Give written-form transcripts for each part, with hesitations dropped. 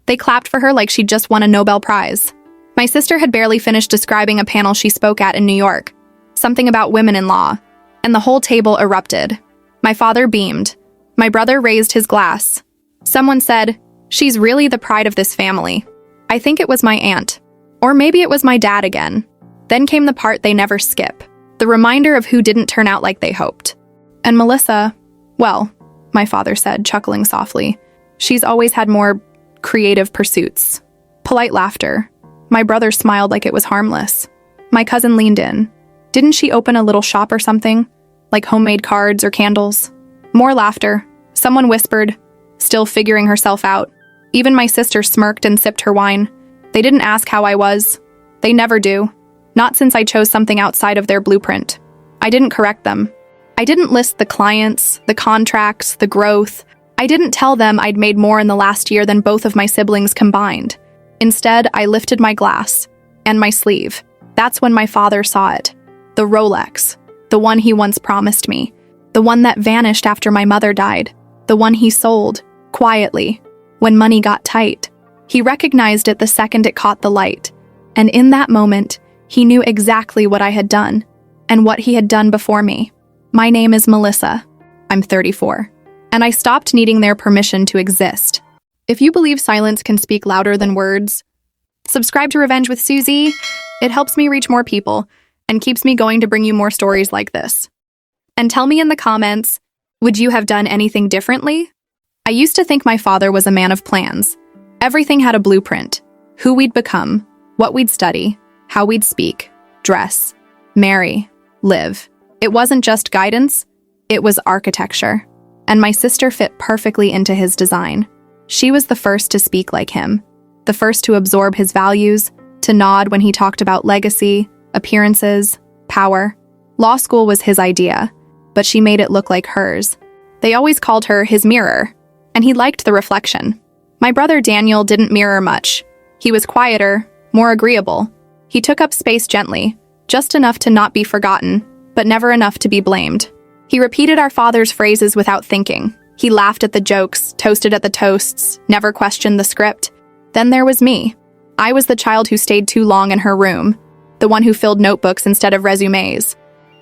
They clapped for her like she'd just won a Nobel Prize. My sister had barely finished describing a panel she spoke at in New York, something about women in law, and the whole table erupted. My father beamed. My brother raised his glass. Someone said, "She's really the pride of this family." I think it was my aunt. Or maybe it was my dad again. Then came the part they never skip, the reminder of who didn't turn out like they hoped. And Melissa, well, my father said, chuckling softly, she's always had more creative pursuits. Polite laughter. My brother smiled like it was harmless. My cousin leaned in. Didn't she open a little shop or something? Like homemade cards or candles? More laughter. Someone whispered, still figuring herself out. Even my sister smirked and sipped her wine. They didn't ask how I was. They never do. Not since I chose something outside of their blueprint. I didn't correct them. I didn't list the clients, the contracts, the growth. I didn't tell them I'd made more in the last year than both of my siblings combined. Instead, I lifted my glass and my sleeve. That's when my father saw it. The Rolex, the one he once promised me, the one that vanished after my mother died, the one he sold, quietly, when money got tight. He recognized it the second it caught the light, and in that moment, he knew exactly what I had done, and what he had done before me. My name is Melissa. I'm 34, and I stopped needing their permission to exist. If you believe silence can speak louder than words, subscribe to Revenge with Suzi. It helps me reach more people and keeps me going to bring you more stories like this. And tell me in the comments, would you have done anything differently? I used to think my father was a man of plans. Everything had a blueprint. Who we'd become, what we'd study, how we'd speak, dress, marry, live. It wasn't just guidance, it was architecture. And my sister fit perfectly into his design. She was the first to speak like him, the first to absorb his values, to nod when he talked about legacy, appearances, power. Law school was his idea, but she made it look like hers. They always called her his mirror, and he liked the reflection. My brother Daniel didn't mirror much. He was quieter, more agreeable. He took up space gently, just enough to not be forgotten, but never enough to be blamed. He repeated our father's phrases without thinking. He laughed at the jokes, toasted at the toasts, never questioned the script. Then there was me. I was the child who stayed too long in her room, the one who filled notebooks instead of resumes,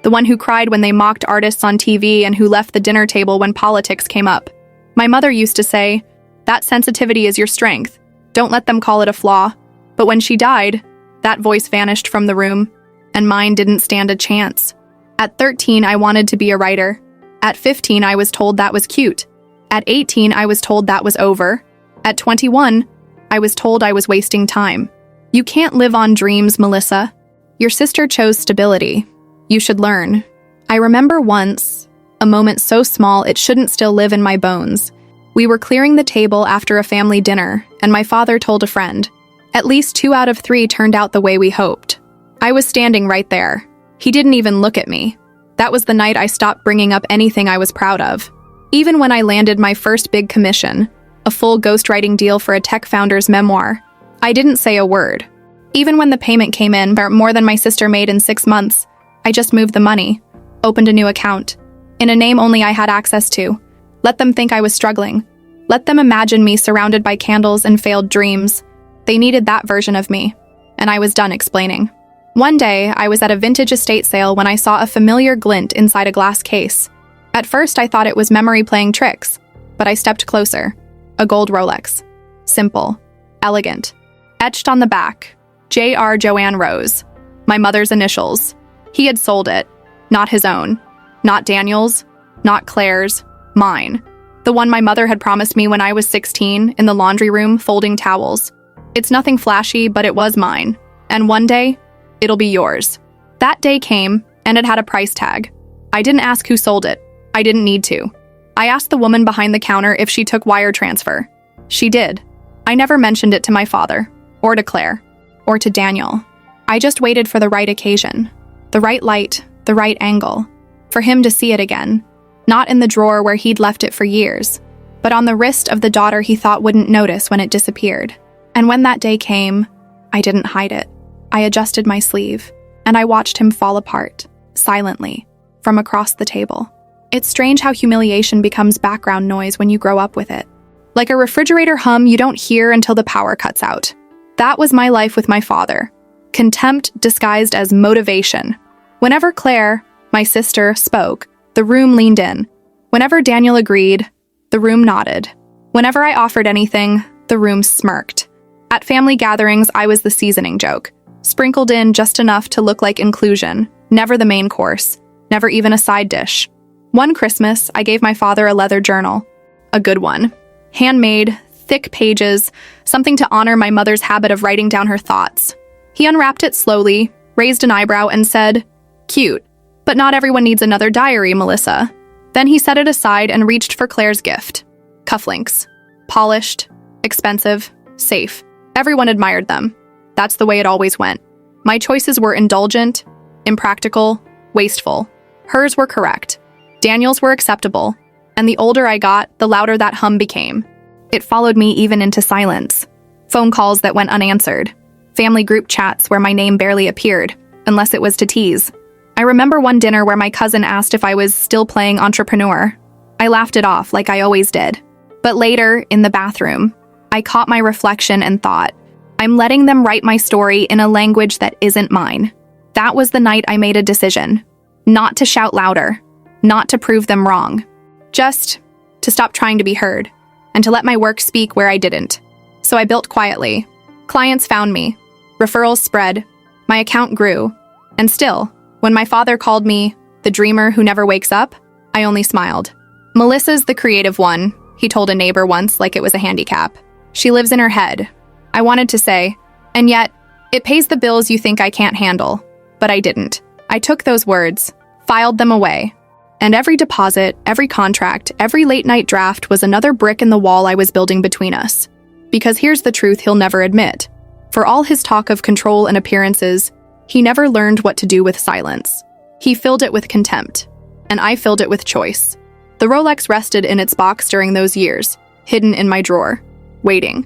the one who cried when they mocked artists on TV and who left the dinner table when politics came up. My mother used to say, "That sensitivity is your strength. Don't let them call it a flaw." But when she died, that voice vanished from the room, and mine didn't stand a chance. At 13, I wanted to be a writer. At 15, I was told that was cute. At 18, I was told that was over. At 21, I was told I was wasting time. You can't live on dreams, Melissa. Your sister chose stability. You should learn. I remember once, a moment so small it shouldn't still live in my bones. We were clearing the table after a family dinner, and my father told a friend. At least 2 out of 3 turned out the way we hoped. I was standing right there. He didn't even look at me. That was the night I stopped bringing up anything I was proud of. Even when I landed my first big commission, a full ghostwriting deal for a tech founder's memoir, I didn't say a word. Even when the payment came in, more than my sister made in 6 months, I just moved the money, opened a new account, in a name only I had access to. Let them think I was struggling. Let them imagine me surrounded by candles and failed dreams. They needed that version of me, and I was done explaining. One day, I was at a vintage estate sale when I saw a familiar glint inside a glass case. At first, I thought it was memory playing tricks, but I stepped closer. A gold Rolex. Simple. Elegant. Etched on the back, J.R. Joanne Rose. My mother's initials. He had sold it. Not his own. Not Daniel's. Not Claire's. Mine. The one my mother had promised me when I was 16 in the laundry room folding towels. It's nothing flashy, but it was mine. And one day, it'll be yours. That day came, and it had a price tag. I didn't ask who sold it. I didn't need to. I asked the woman behind the counter if she took wire transfer. She did. I never mentioned it to my father, or to Claire, or to Daniel. I just waited for the right occasion, the right light, the right angle, for him to see it again. Not in the drawer where he'd left it for years, but on the wrist of the daughter he thought wouldn't notice when it disappeared. And when that day came, I didn't hide it. I adjusted my sleeve, and I watched him fall apart, silently, from across the table. It's strange how humiliation becomes background noise when you grow up with it. Like a refrigerator hum you don't hear until the power cuts out. That was my life with my father. Contempt disguised as motivation. Whenever Claire, my sister, spoke, the room leaned in. Whenever Daniel agreed, the room nodded. Whenever I offered anything, the room smirked. At family gatherings, I was the seasoning joke, sprinkled in just enough to look like inclusion, never the main course, never even a side dish. One Christmas, I gave my father a leather journal. A good one. Handmade, thick pages, something to honor my mother's habit of writing down her thoughts. He unwrapped it slowly, raised an eyebrow, and said, "Cute, but not everyone needs another diary, Melissa." Then he set it aside and reached for Claire's gift. Cufflinks. Polished, expensive, safe. Everyone admired them. That's the way it always went. My choices were indulgent, impractical, wasteful. Hers were correct. Daniel's were acceptable. And the older I got, the louder that hum became. It followed me even into silence. Phone calls that went unanswered. Family group chats where my name barely appeared, unless it was to tease. I remember one dinner where my cousin asked if I was still playing entrepreneur. I laughed it off like I always did. But later, in the bathroom, I caught my reflection and thought, I'm letting them write my story in a language that isn't mine. That was the night I made a decision. Not to shout louder. Not to prove them wrong. Just to stop trying to be heard. And to let my work speak where I didn't. So I built quietly. Clients found me. Referrals spread. My account grew. And still, when my father called me the dreamer who never wakes up, I only smiled. Melissa's the creative one, he told a neighbor once like it was a handicap. She lives in her head. I wanted to say, and yet, it pays the bills you think I can't handle. But I didn't. I took those words, filed them away. And every deposit, every contract, every late-night draft was another brick in the wall I was building between us. Because here's the truth he'll never admit. For all his talk of control and appearances, he never learned what to do with silence. He filled it with contempt, and I filled it with choice. The Rolex rested in its box during those years, hidden in my drawer, waiting.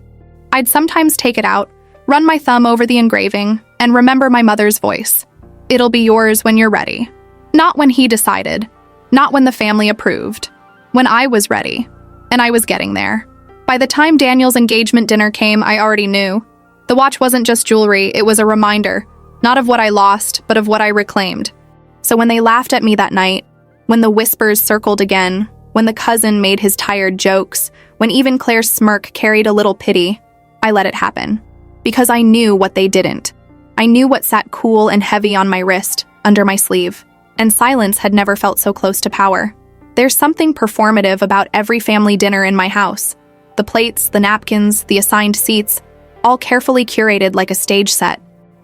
I'd sometimes take it out, run my thumb over the engraving, and remember my mother's voice. It'll be yours when you're ready. Not when he decided, not when the family approved. When I was ready, and I was getting there. By the time Daniel's engagement dinner came, I already knew. The watch wasn't just jewelry, it was a reminder, not of what I lost, but of what I reclaimed. So when they laughed at me that night, when the whispers circled again, when the cousin made his tired jokes, when even Claire's smirk carried a little pity, I let it happen. Because I knew what they didn't. I knew what sat cool and heavy on my wrist, under my sleeve. And silence had never felt so close to power. There's something performative about every family dinner in my house. The plates, the napkins, the assigned seats, all carefully curated like a stage set.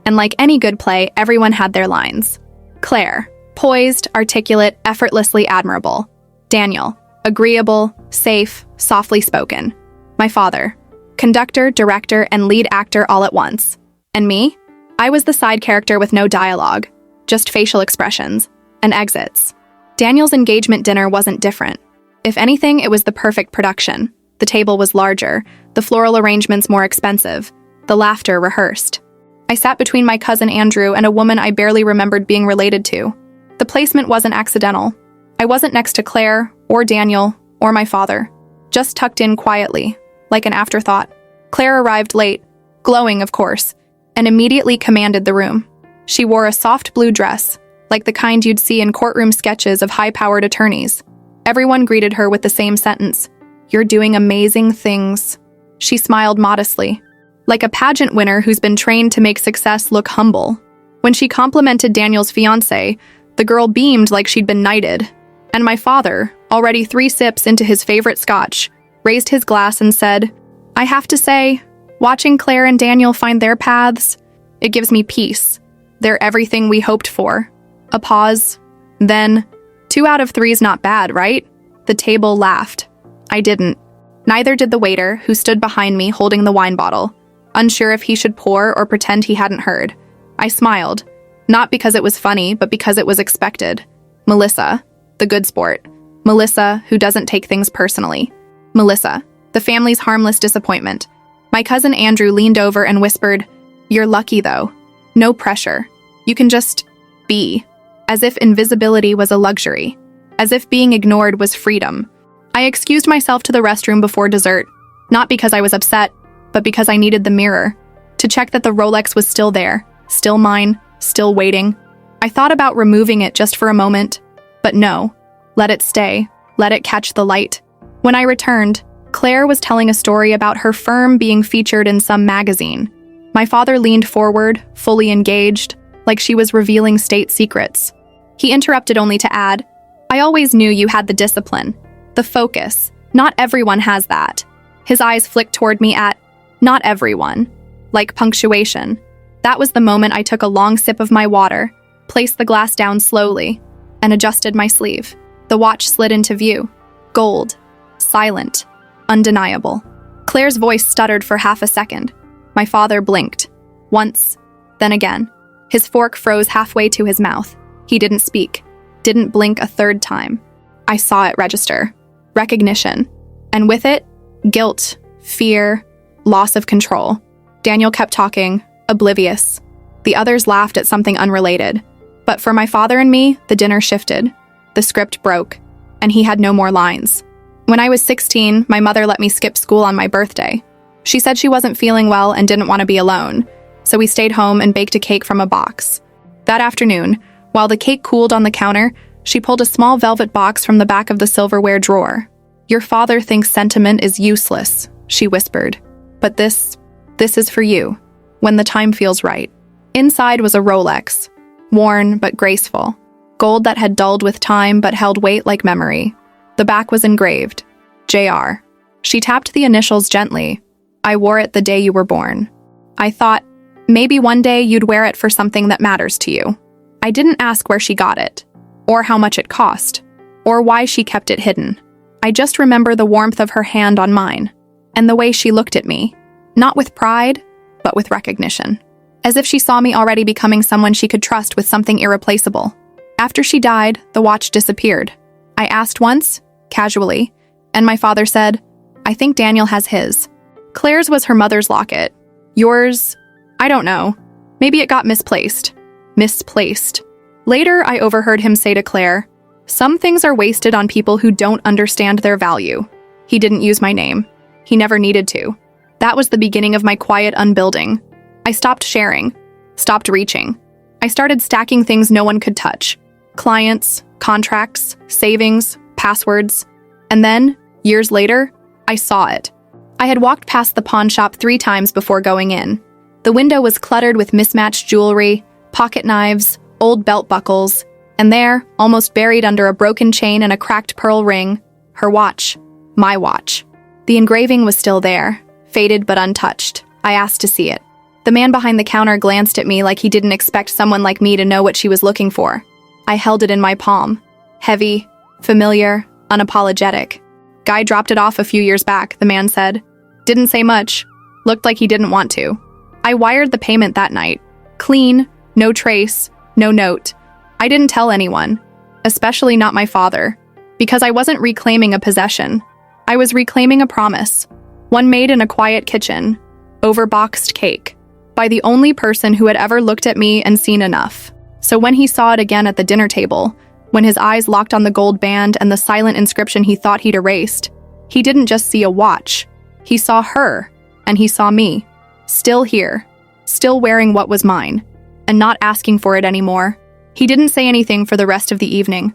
And like any good play, everyone had their lines. Claire, poised, articulate, effortlessly admirable. Daniel, agreeable, safe, softly spoken. My father, conductor, director, and lead actor all at once. And me? I was the side character with no dialogue, just facial expressions and exits. Daniel's engagement dinner wasn't different. If anything, it was the perfect production. The table was larger, the floral arrangements more expensive, the laughter rehearsed. I sat between my cousin Andrew and a woman I barely remembered being related to. The placement wasn't accidental. I wasn't next to Claire, or Daniel, or my father. Just tucked in quietly, like an afterthought. Claire arrived late, glowing of course, and immediately commanded the room. She wore a soft blue dress, like the kind you'd see in courtroom sketches of high-powered attorneys. Everyone greeted her with the same sentence, "You're doing amazing things." She smiled modestly, like a pageant winner who's been trained to make success look humble. When she complimented Daniel's fiancé, the girl beamed like she'd been knighted. And my father, already 3 sips into his favorite scotch, raised his glass and said, "I have to say, watching Claire and Daniel find their paths, it gives me peace. They're everything we hoped for." A pause. Then, 2 out of 3's not bad, right? The table laughed. I didn't. Neither did the waiter, who stood behind me holding the wine bottle, unsure if he should pour or pretend he hadn't heard. I smiled, not because it was funny, but because it was expected. Melissa, the good sport. Melissa, who doesn't take things personally. Melissa, the family's harmless disappointment. My cousin Andrew leaned over and whispered, "You're lucky, though. No pressure. You can just be." As if invisibility was a luxury. As if being ignored was freedom. I excused myself to the restroom before dessert, Not because I was upset, but because I needed the mirror to check that the Rolex was still there, still mine, still waiting. I thought about removing it just for a moment, but no, let it stay, let it catch the light. When I returned, Claire was telling a story about her firm being featured in some magazine. My father leaned forward, fully engaged, like she was revealing state secrets. He interrupted only to add, "I always knew you had the discipline, the focus. Not everyone has that." His eyes flicked toward me at, "Not everyone," like punctuation. That was the moment I took a long sip of my water, placed the glass down slowly, and adjusted my sleeve. The watch slid into view. Gold. Silent. Undeniable. Claire's voice stuttered for half a second. My father blinked. Once. Then again. His fork froze halfway to his mouth. He didn't speak. Didn't blink a third time. I saw it register. Recognition. And with it, guilt, fear, loss of control. Daniel kept talking, oblivious. The others laughed at something unrelated. But for my father and me, the dinner shifted. The script broke, and he had no more lines. When I was 16, my mother let me skip school on my birthday. She said she wasn't feeling well and didn't want to be alone, so we stayed home and baked a cake from a box. That afternoon, while the cake cooled on the counter, she pulled a small velvet box from the back of the silverware drawer. "Your father thinks sentiment is useless," she whispered. "But this is for you, when the time feels right." Inside was a Rolex, worn but graceful, gold that had dulled with time but held weight like memory. The back was engraved, JR. She tapped the initials gently. "I wore it the day you were born." I thought, maybe one day you'd wear it for something that matters to you. I didn't ask where she got it, or how much it cost, or why she kept it hidden. I just remember the warmth of her hand on mine, and the way she looked at me, not with pride, but with recognition. As if she saw me already becoming someone she could trust with something irreplaceable. After she died, the watch disappeared. I asked once, casually, and my father said, "I think Daniel has his." Claire's was her mother's locket. Yours? I don't know. Maybe it got misplaced. Misplaced. Later, I overheard him say to Claire, "Some things are wasted on people who don't understand their value." He didn't use my name. He never needed to. That was the beginning of my quiet unbuilding. I stopped sharing, stopped reaching. I started stacking things no one could touch. Clients, contracts, savings, passwords. And then, years later, I saw it. I had walked past the pawn shop 3 times before going in. The window was cluttered with mismatched jewelry, pocket knives, old belt buckles, and there, almost buried under a broken chain and a cracked pearl ring, her watch. My watch. The engraving was still there, faded but untouched. I asked to see it. The man behind the counter glanced at me like he didn't expect someone like me to know what she was looking for. I held it in my palm. Heavy, familiar, unapologetic. "Guy dropped it off a few years back," the man said. Didn't say much. Looked like he didn't want to. I wired the payment that night. Clean, no trace, no note. I didn't tell anyone, especially not my father, because I wasn't reclaiming a possession. I was reclaiming a promise, one made in a quiet kitchen, over boxed cake, by the only person who had ever looked at me and seen enough. So when he saw it again at the dinner table, when his eyes locked on the gold band and the silent inscription he thought he'd erased, he didn't just see a watch. He saw her, and he saw me, still here, still wearing what was mine, and not asking for it anymore. He didn't say anything for the rest of the evening.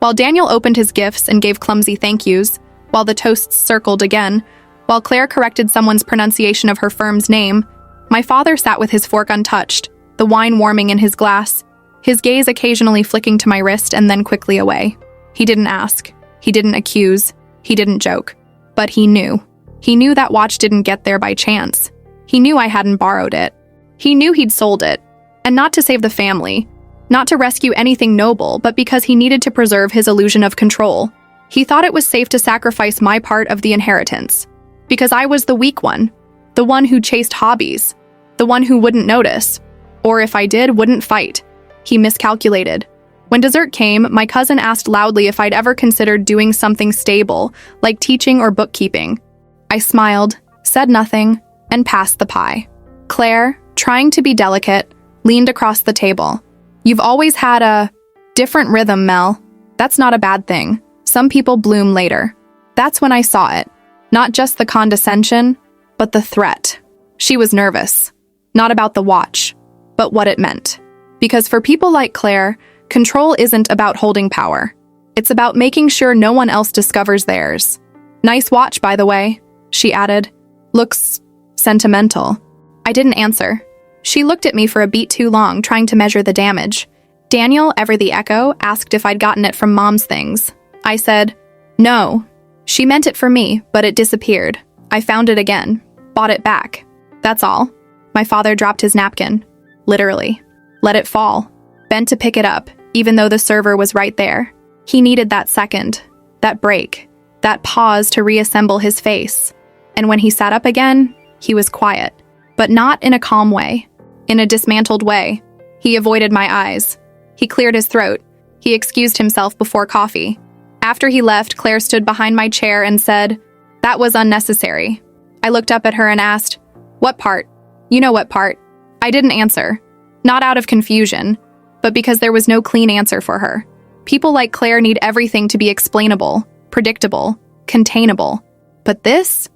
While Daniel opened his gifts and gave clumsy thank yous, while the toasts circled again, while Claire corrected someone's pronunciation of her firm's name, my father sat with his fork untouched, the wine warming in his glass, his gaze occasionally flicking to my wrist and then quickly away. He didn't ask. He didn't accuse. He didn't joke. But he knew. He knew that watch didn't get there by chance. He knew I hadn't borrowed it. He knew he'd sold it. And not to save the family. Not to rescue anything noble, but because he needed to preserve his illusion of control. He thought it was safe to sacrifice my part of the inheritance. Because I was the weak one. The one who chased hobbies. The one who wouldn't notice. Or if I did, wouldn't fight. He miscalculated. When dessert came, my cousin asked loudly if I'd ever considered doing something stable, like teaching or bookkeeping. I smiled, said nothing, and passed the pie. Claire, trying to be delicate, leaned across the table. "You've always had a different rhythm, Mel. That's not a bad thing. Some people bloom later." That's when I saw it. Not just the condescension, but the threat. She was nervous. Not about the watch, but what it meant. Because for people like Claire, control isn't about holding power. It's about making sure no one else discovers theirs. Nice watch, by the way, she added. Looks sentimental. I didn't answer. She looked at me for a beat too long, trying to measure the damage. Daniel, ever the echo, asked if I'd gotten it from Mom's things. I said, no. She meant it for me, but it disappeared. I found it again. Bought it back. That's all. My father dropped his napkin. Literally. Let it fall. Bent to pick it up, even though the server was right there. He needed that second, that break, that pause to reassemble his face. And when he sat up again, he was quiet. But not in a calm way. In a dismantled way. He avoided my eyes. He cleared his throat. He excused himself before coffee. After he left, Claire stood behind my chair and said, "That was unnecessary." I looked up at her and asked, "What part?" "You know what part." I didn't answer. Not out of confusion, but because there was no clean answer for her. People like Claire need everything to be explainable, predictable, containable. But this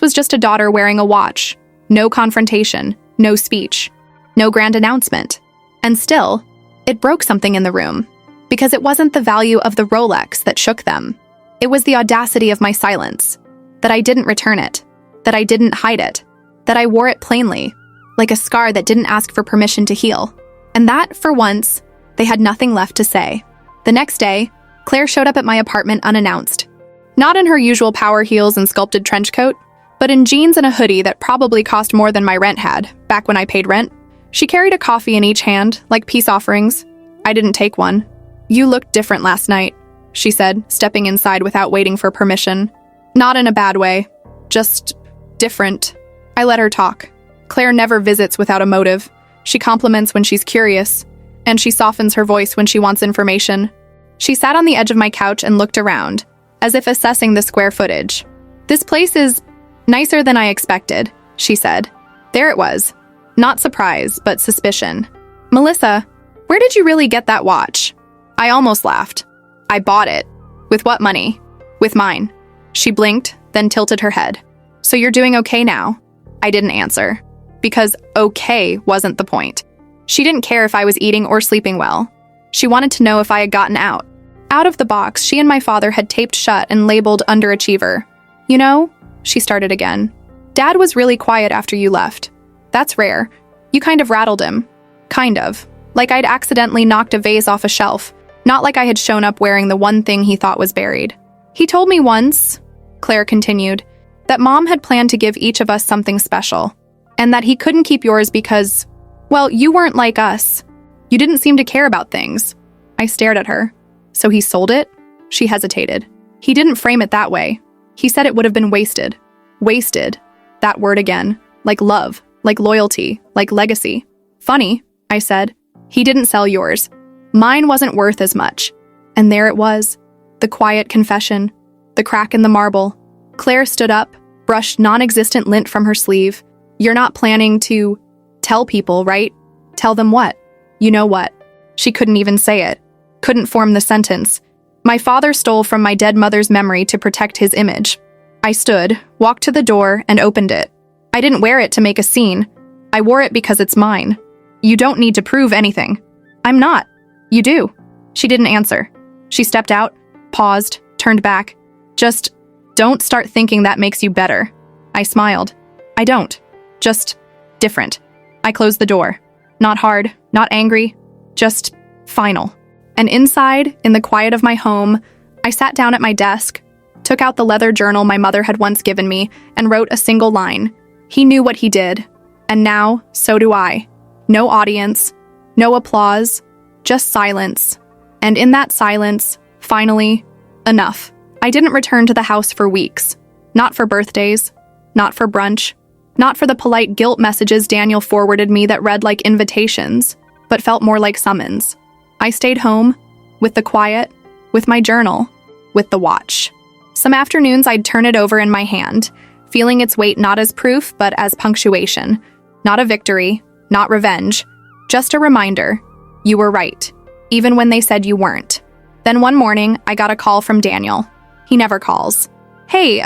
was just a daughter wearing a watch. No confrontation, no speech, no grand announcement. And still, it broke something in the room. Because it wasn't the value of the Rolex that shook them. It was the audacity of my silence. That I didn't return it. That I didn't hide it. That I wore it plainly, like a scar that didn't ask for permission to heal. And that, for once, they had nothing left to say. The next day, Claire showed up at my apartment unannounced. Not in her usual power heels and sculpted trench coat, but in jeans and a hoodie that probably cost more than my rent had, back when I paid rent. She carried a coffee in each hand, like peace offerings. I didn't take one. "You looked different last night," she said, stepping inside without waiting for permission. Not in a bad way, just different. I let her talk. Claire never visits without a motive. She compliments when she's curious, and she softens her voice when she wants information. She sat on the edge of my couch and looked around, as if assessing the square footage. "This place is nicer than I expected," she said. There it was. Not surprise, but suspicion. "Melissa, where did you really get that watch?" I almost laughed. "I bought it." "With what money?" "With mine." She blinked, then tilted her head. "So you're doing okay now?" I didn't answer. Because okay wasn't the point. She didn't care if I was eating or sleeping well. She wanted to know if I had gotten out. Out of the box, she and my father had taped shut and labeled underachiever. "You know," she started again, "Dad was really quiet after you left. That's rare. You kind of rattled him. Kind of. Like I'd accidentally knocked a vase off a shelf. Not like I had shown up wearing the one thing he thought was buried. He told me once," Claire continued, "that Mom had planned to give each of us something special. And that he couldn't keep yours because, well, you weren't like us. You didn't seem to care about things." I stared at her. "So he sold it?" She hesitated. "He didn't frame it that way. He said it would have been wasted." Wasted. That word again. Like love. Like loyalty. Like legacy. "Funny," I said. "He didn't sell yours. Mine wasn't worth as much." And there it was. The quiet confession. The crack in the marble. Claire stood up, brushed non-existent lint from her sleeve. "You're not planning to tell people, right?" "Tell them what?" "You know what." She couldn't even say it. Couldn't form the sentence. My father stole from my dead mother's memory to protect his image. I stood, walked to the door, and opened it. I didn't wear it to make a scene. I wore it because it's mine. "You don't need to prove anything." "I'm not." "You do." She didn't answer. She stepped out, paused, turned back. "Just don't start thinking that makes you better." I smiled. "I don't. Just different." I closed the door. Not hard, not angry, just final. And inside, in the quiet of my home, I sat down at my desk, took out the leather journal my mother had once given me, and wrote a single line. He knew what he did. And now, so do I. No audience, no applause, just silence. And in that silence, finally, enough. I didn't return to the house for weeks. Not for birthdays, not for brunch, not for the polite guilt messages Daniel forwarded me that read like invitations, but felt more like summons. I stayed home, with the quiet, with my journal, with the watch. Some afternoons I'd turn it over in my hand, feeling its weight not as proof, but as punctuation. Not a victory, not revenge, just a reminder. You were right, even when they said you weren't. Then one morning, I got a call from Daniel. He never calls. "Hey,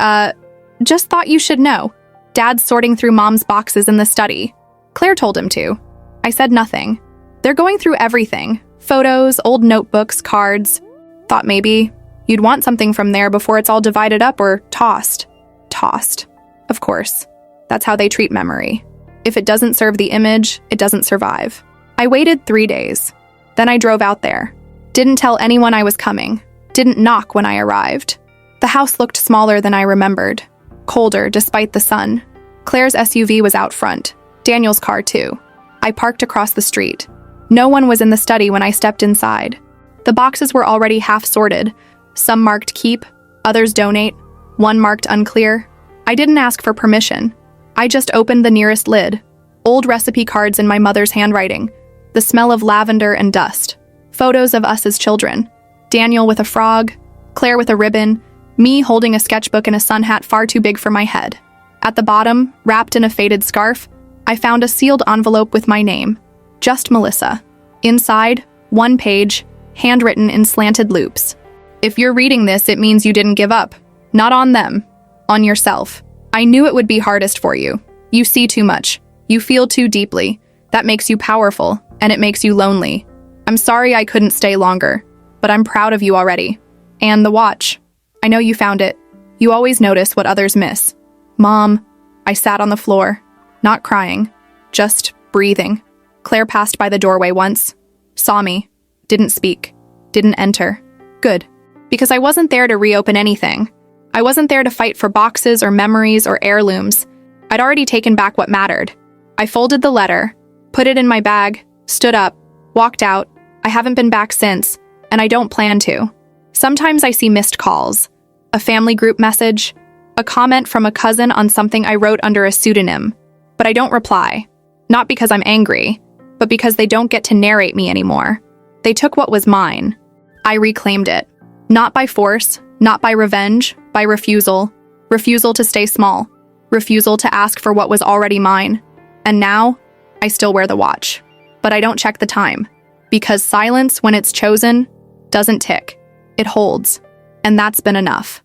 Just thought you should know. Dad's sorting through Mom's boxes in the study. Claire told him to. I said nothing. They're going through everything. Photos, old notebooks, cards. Thought maybe you'd want something from there before it's all divided up or tossed. Tossed. Of course. That's how they treat memory. If it doesn't serve the image, it doesn't survive. I waited 3 days. Then I drove out there. Didn't tell anyone I was coming. Didn't knock when I arrived. The house looked smaller than I remembered. Colder, despite the sun. Claire's SUV was out front. Daniel's car, too. I parked across the street. No one was in the study when I stepped inside. The boxes were already half sorted. Some marked keep, others donate, one marked unclear. I didn't ask for permission. I just opened the nearest lid. Old recipe cards in my mother's handwriting. The smell of lavender and dust. Photos of us as children. Daniel with a frog, Claire with a ribbon, me holding a sketchbook and a sun hat far too big for my head. At the bottom, wrapped in a faded scarf, I found a sealed envelope with my name. Just Melissa. Inside, 1 page, handwritten in slanted loops. If you're reading this, it means you didn't give up. Not on them. On yourself. I knew it would be hardest for you. You see too much. You feel too deeply. That makes you powerful, and it makes you lonely. I'm sorry I couldn't stay longer, but I'm proud of you already. And the watch. I know you found it. You always notice what others miss. Mom. I sat on the floor, not crying, just breathing. Claire passed by the doorway once, saw me, didn't speak, didn't enter. Good. Because I wasn't there to reopen anything. I wasn't there to fight for boxes or memories or heirlooms. I'd already taken back what mattered. I folded the letter, put it in my bag, stood up, walked out. I haven't been back since, and I don't plan to. Sometimes I see missed calls, a family group message, a comment from a cousin on something I wrote under a pseudonym, but I don't reply. Not because I'm angry, but because they don't get to narrate me anymore. They took what was mine. I reclaimed it. Not by force, not by revenge, by refusal. Refusal to stay small. Refusal to ask for what was already mine. And now, I still wear the watch. But I don't check the time. Because silence, when it's chosen, doesn't tick. It holds. And that's been enough.